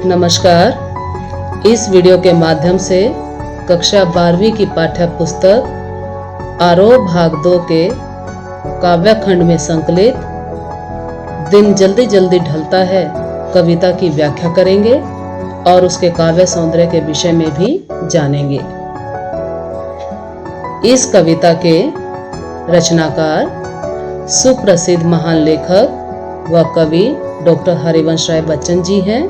नमस्कार। इस वीडियो के माध्यम से कक्षा 12वीं की पाठ्य पुस्तक आरोह भाग 2 के काव्य खंड में संकलित दिन जल्दी जल्दी ढलता है कविता की व्याख्या करेंगे और उसके काव्य सौंदर्य के विषय में भी जानेंगे। इस कविता के रचनाकार सुप्रसिद्ध महान लेखक व कवि डॉक्टर हरिवंश राय बच्चन जी हैं।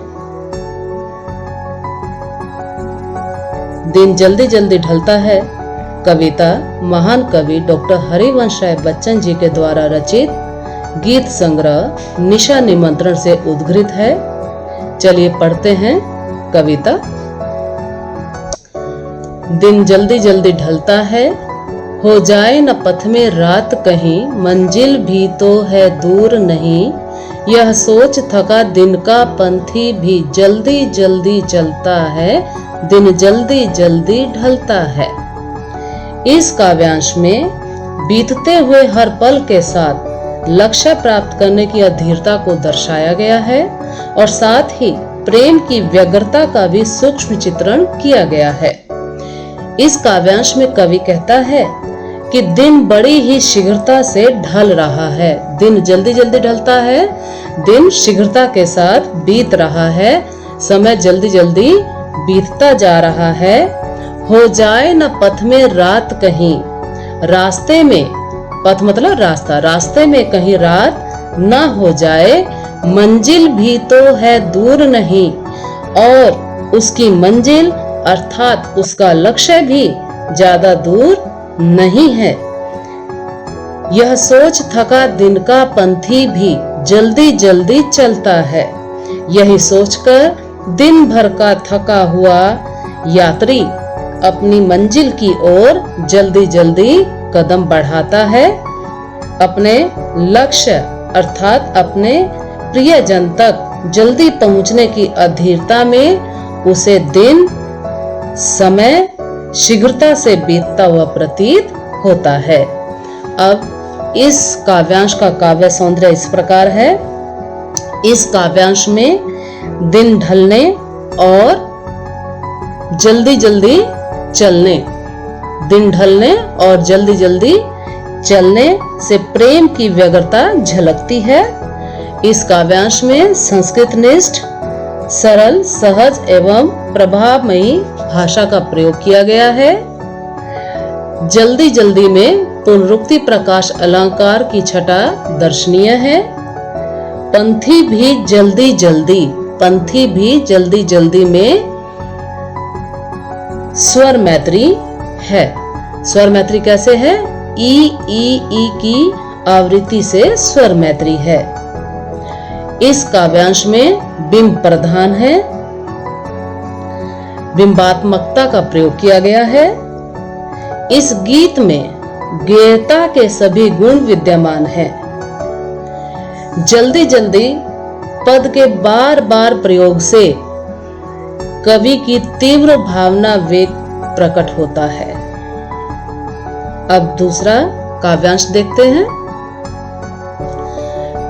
दिन जल्दी जल्दी ढलता है कविता महान कवि डॉक्टर हरिवंश राय बच्चन जी के द्वारा रचित गीत संग्रह निशा निमंत्रण से उद्घृत है। चलिए पढ़ते हैं कविता। दिन जल्दी जल्दी ढलता है, हो जाए न पथ में रात कहीं, मंजिल भी तो है दूर नहीं। यह सोच थका दिन का पंथी भी जल्दी जल्दी चलता है, दिन जल्दी जल्दी ढलता है। इस काव्यांश में बीतते हुए हर पल के साथ लक्ष्य प्राप्त करने की अधीरता को दर्शाया गया है और साथ ही प्रेम की व्यग्रता का भी सूक्ष्म चित्रण किया गया है। इस काव्यांश में कवि कहता है कि दिन बड़ी ही शीघ्रता से ढल रहा है। दिन जल्दी जल्दी ढलता है, दिन शीघ्रता के साथ बीत रहा है, समय जल्दी जल्दी बीतता जा रहा है। हो जाए न पथ में रात कहीं, रास्ते में, पथ मतलब रास्ता, रास्ते में कहीं रात न हो जाए। मंजिल भी तो है दूर नहीं, और उसकी मंजिल अर्थात उसका लक्ष्य भी ज्यादा दूर नहीं है। यह सोच थका दिन का पंथी भी जल्दी जल्दी चलता है। यही सोचकर दिन भर का थका हुआ यात्री अपनी मंजिल की ओर जल्दी जल्दी कदम बढ़ाता है। अपने लक्ष्य अर्थात अपने प्रियजन तक जल्दी पहुंचने की अधीरता में उसे दिन समय शीघ्रता से बीतता हुआ प्रतीत होता है। अब इस काव्यांश का काव्य सौंदर्य इस प्रकार है। इस काव्यांश में दिन ढलने और जल्दी जल्दी चलने, दिन ढलने और जल्दी जल्दी चलने से प्रेम की व्यग्रता झलकती है। इस काव्यांश में संस्कृतनिष्ठ, सरल, सहज एवं प्रभावमयी भाषा का प्रयोग किया गया है। जल्दी जल्दी में पुनरुक्ति प्रकाश अलंकार की छटा दर्शनीय है। पंथी भी जल्दी जल्दी, पंथी भी जल्दी जल्दी में स्वर मैत्री है। स्वर मैत्री कैसे है? ई की आवृत्ति से स्वर मैत्री है। इस काव्यांश में बिंब प्रधान है, बिंबात्मकता का प्रयोग किया गया है। इस गीत में गेयता के सभी गुण विद्यमान हैं। जल्दी जल्दी पद के बार बार प्रयोग से कवि की तीव्र भावना वेग प्रकट होता है। अब दूसरा काव्यांश देखते हैं।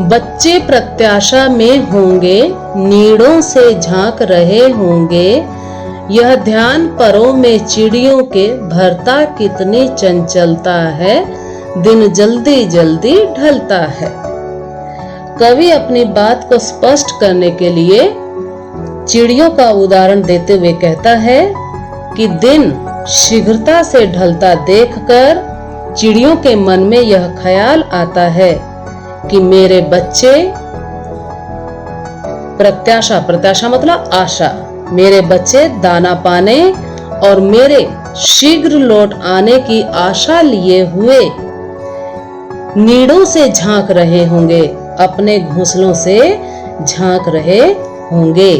बच्चे प्रत्याशा में होंगे, नीड़ों से झांक रहे होंगे। यह ध्यान परों में चिड़ियों के, भरता कितनी चंचलता है, दिन जल्दी जल्दी ढलता है। कवि अपनी बात को स्पष्ट करने के लिए चिड़ियों का उदाहरण देते हुए कहता है कि दिन शीघ्रता से ढलता देखकर चिड़ियों के मन में यह ख्याल आता है कि मेरे बच्चे, प्रत्याशा, प्रत्याशा मतलब आशा, मेरे बच्चे दाना पाने और मेरे शीघ्र लौट आने की आशा लिए हुए नीड़ों से झांक रहे होंगे, अपने घोंसलों से झांक रहे होंगे।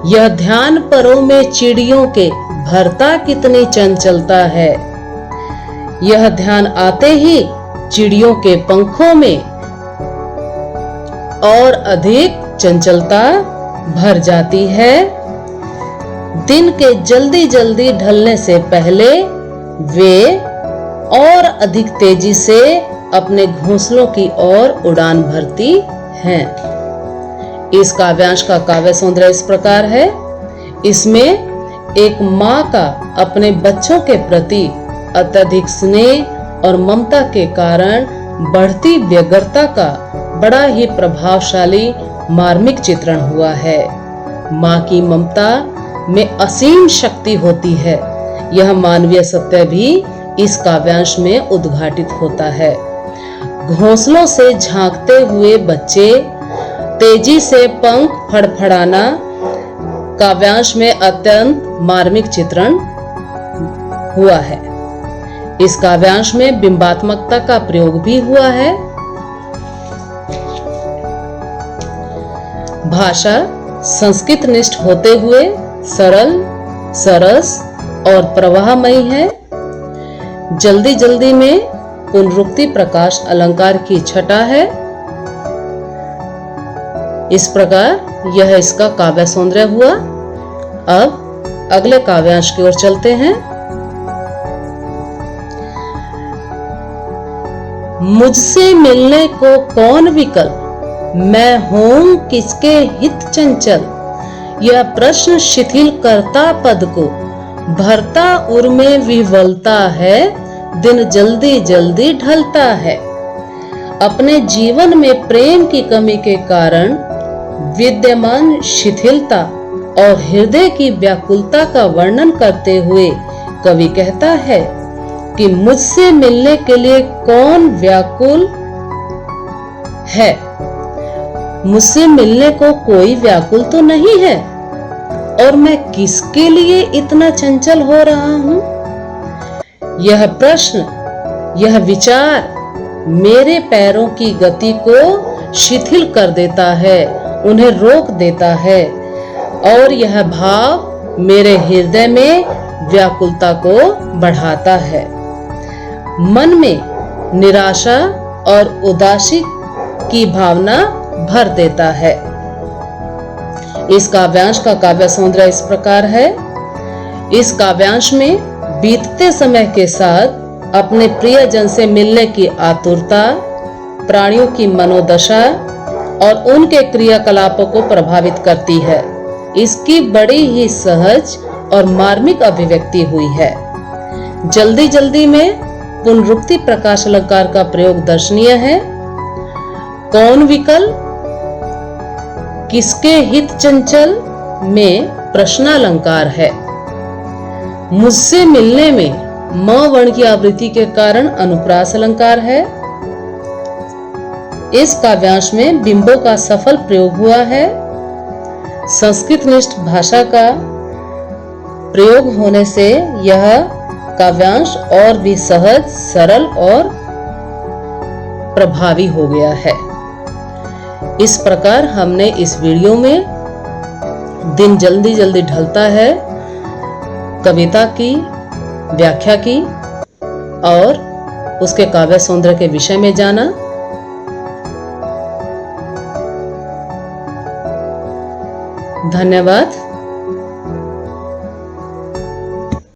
यह ध्यान परों में चिड़ियों के, भरता कितनी चंचलता है। यह ध्यान आते ही चिड़ियों के पंखों में और अधिक चंचलता भर जाती है। दिन के जल्दी जल्दी ढलने से पहले वे और अधिक तेजी से अपने घोंसलों की ओर उड़ान भरती हैं। इस काव्यांश का काव्य सौंदर्य इस प्रकार है। इसमें एक माँ का अपने बच्चों के प्रति अत्यधिक स्नेह और ममता के कारण बढ़ती व्यग्रता का बड़ा ही प्रभावशाली मार्मिक चित्रण हुआ है। माँ की ममता में असीम शक्ति होती है। यह मानवीय सत्य भी इस काव्यांश में उद्घाटित होता है। घोंसलों से झांकते हुए बच्चे, तेजी से पंख फड़फड़ाना काव्यांश में अत्यंत मार्मिक चित्रण हुआ है। इस काव्यांश में बिंबात्मकता का प्रयोग भी हुआ है। भाषा संस्कृत निष्ठ होते हुए सरल, सरस और प्रवाहमयी है। जल्दी जल्दी में पुनरुक्ति प्रकाश अलंकार की छटा है। इस प्रकार यह इसका काव्य सौंदर्य हुआ। अब अगले काव्यांश की ओर चलते हैं। मुझसे मिलने को कौन विकल, मैं हूं किसके हित चंचल। यह प्रश्न शिथिल करता पद को, भरता उर में विह्वलता है, दिन जल्दी जल्दी ढलता है। अपने जीवन में प्रेम की कमी के कारण विद्यमान शिथिलता और हृदय की व्याकुलता का वर्णन करते हुए कवि कहता है कि मुझसे मिलने के लिए कौन व्याकुल है। मुझसे मिलने को कोई व्याकुल तो नहीं है, और मैं किसके लिए इतना चंचल हो रहा हूं। यह प्रश्न, यह विचार मेरे पैरों की गति को शिथिल कर देता है, उन्हें रोक देता है, और यह भाव मेरे हृदय में व्याकुलता को बढ़ाता है। मन में निराशा और उदासी की भावना भर देता है। इस काव्यांश का काव्य सौंदर्य इस प्रकार है। इस काव्यांश में बीतते समय के साथ अपने प्रियजन से मिलने की आतुरता, प्राणियों की मनोदशा और उनके क्रियाकलापों को प्रभावित करती है। इसकी बड़ी ही सहज और मार्मिक अभिव्यक्ति हुई है। जल्दी जल्दी में पुनरुक्ति प्रकाश अलंकार का प्रयोग दर्शनीय है। कौन विकल, किसके हित चंचल में प्रश्नालंकार है। मुझसे मिलने में म वर्ण की आवृत्ति के कारण अनुप्रास अलंकार है। इस काव्यांश में बिंबों का सफल प्रयोग हुआ है। संस्कृत निष्ठ भाषा का प्रयोग होने से यह काव्यांश और भी सहज, सरल और प्रभावी हो गया है। इस प्रकार हमने इस वीडियो में दिन जल्दी जल्दी ढलता है कविता की व्याख्या की और उसके काव्य सौंदर्य के विषय में जाना। धन्यवाद।